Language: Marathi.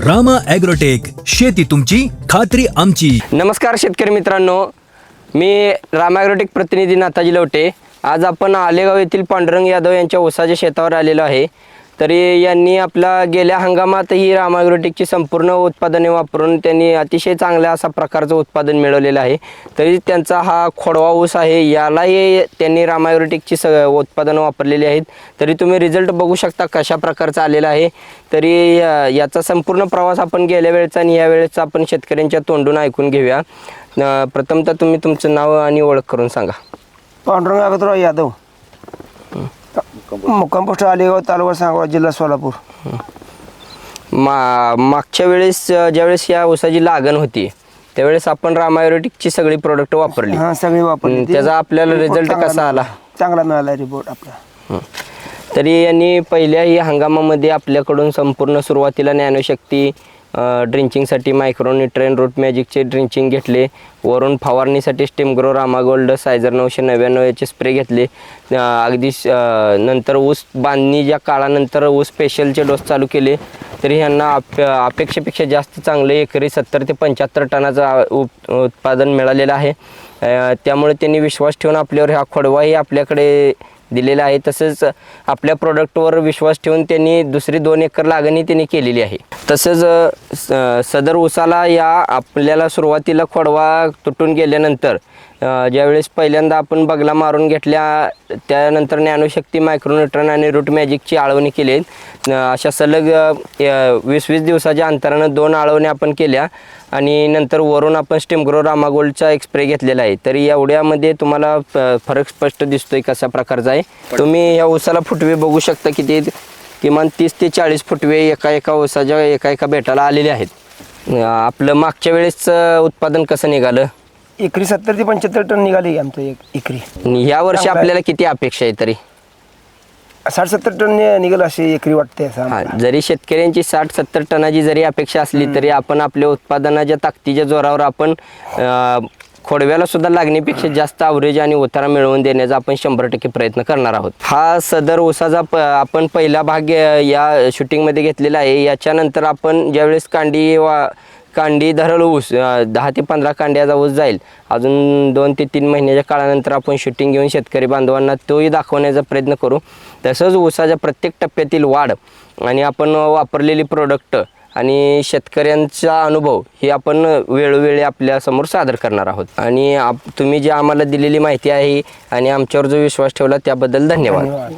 रामा ॲग्रोटेक, शेती तुमची खात्री आमची. नमस्कार शेतकरी मित्रांनो, मी रामा ॲग्रोटेक प्रतिनिधी नाथाजी लवटे. आज आपण आलेगाव येथील पांडुरंग यादव यांच्या ऊसाच्या शेतावर आलेलो आहे. तरी यांनी आपला गेल्या हंगामात ही रामा ॲग्रोटेकची संपूर्ण उत्पादने वापरून त्यांनी अतिशय चांगल्या असा प्रकारचं उत्पादन मिळवलेलं आहे. तरी त्यांचा हा खोडवा ऊस आहे, यालाही त्यांनी रामा ॲग्रोटेकची उत्पादनं वापरलेली आहेत. तरी तुम्ही रिझल्ट बघू शकता कशा प्रकारचा आलेला आहे. तरी याचा संपूर्ण प्रवास आपण गेल्या वेळेचा आणि या वेळेचा आपण शेतकऱ्यांच्या तोंडून ऐकून घेऊया. प्रथमतः तुम्ही तुमचं नाव आणि ओळख करून सांगा. पांडुरंग आगतराव यादव, मुक्काम पोस्ट आलेगाव, तालुका सांगोला, जिल्हा सोलापूर. मागच्या वेळेस ज्यावेळेस या ऊसाची लागण होती त्यावेळेस आपण रामा ॲग्रोटेकची सगळी प्रोडक्ट वापरली. हां, सगळी वापरली. त्याचा आपल्याला रिझल्ट कसा आला? चांगला मिळाला रिपोर्ट आपला. तरी यांनी पहिल्याही हंगामामध्ये आपल्याकडून संपूर्ण सुरुवातीला नॅनोशक्ती ड्रिंचिंगसाठी मायक्रोन्यूट्रिएंट रूट मॅजिकचे ड्रिंचिंग घेतले. वरून फवारणीसाठी स्टेमग्रो रामा गोल्ड सायझर 999 याचे स्प्रे घेतले. अगदी नंतर ऊस बांधणीच्या काळानंतर ऊस स्पेशलचे डोस चालू केले. तरी ह्यांना अपेक्षेपेक्षा जास्त चांगले एकरी 70 ते 75 टनाचं उत्पादन मिळालेलं आहे. त्यामुळे त्यांनी विश्वास ठेवून आपल्यावर हा खोडवाही आपल्याकडे दिलेला आहे. तसेच आपल्या प्रोडक्टवर विश्वास ठेवून त्यांनी दुसरी 2 एकर लागणी त्यांनी केलेली आहे. तसंच सदर ऊसाला या आपल्याला सुरुवातीला खोडवा तुटून गेल्यानंतर ज्यावेळेस पहिल्यांदा आपण बगला मारून घेतल्या, त्यानंतर नॅनोशक्ती, मायक्रोन्यूट्रिएंट आणि रूट मॅजिकची आळवणी केली. अशा सलग 20-20 दिवसाच्या अंतरानं 2 आळवण्या आपण केल्या आणि नंतर वरून आपण स्टेमग्रो रामा गोल्डचा एक स्प्रे घेतलेला आहे. तरी एवढ्यामध्ये तुम्हाला फरक स्पष्ट दिसतोय कशा प्रकारचा आहे. तुम्ही या ऊसाला फुटवे बघू शकता, किती किमान 30 ते 40 फुटवे एका ऊसाच्या एका बेटाला आलेले आहेत. आपलं मागच्या वेळेस उत्पादन कसं निघालं? एकरी 70 ते 75 टन निघाली आमचं एकरी. या वर्षी आपल्याला किती अपेक्षा आहे? तरी 60-70 टन निघाल असे एकरी वाटते. जरी शेतकऱ्यांची 60-70 टनाची जरी अपेक्षा असली तरी आपण आपल्या उत्पादनाच्या ताकदीच्या जोरावर आपण खोडव्याला सुद्धा लागण्यापेक्षा जास्त ॲव्हरेज आणि उतारा मिळवून देण्याचा आपण 100% प्रयत्न करणार आहोत. हा सदर ऊसाचा आपण पहिला भाग या शूटिंगमध्ये घेतलेला आहे. याच्यानंतर आपण ज्यावेळेस कांडी धरल ऊस 10 ते 15 कांड्याचा ऊस जाईल, अजून 2 ते 3 महिन्याच्या काळानंतर आपण शूटिंग घेऊन शेतकरी बांधवांना तोही दाखवण्याचा प्रयत्न करू. तसंच ऊसाच्या प्रत्येक टप्प्यातील वाढ आणि आपण वापरलेली प्रोडक्ट आणि शेतकऱ्यांचा अनुभव हे आपण वेळोवेळी आपल्यासमोर सादर करणार आहोत. आणि तुम्ही जी आम्हाला दिलेली माहिती आहे आणि आमच्यावर जो विश्वास ठेवला त्याबद्दल धन्यवाद.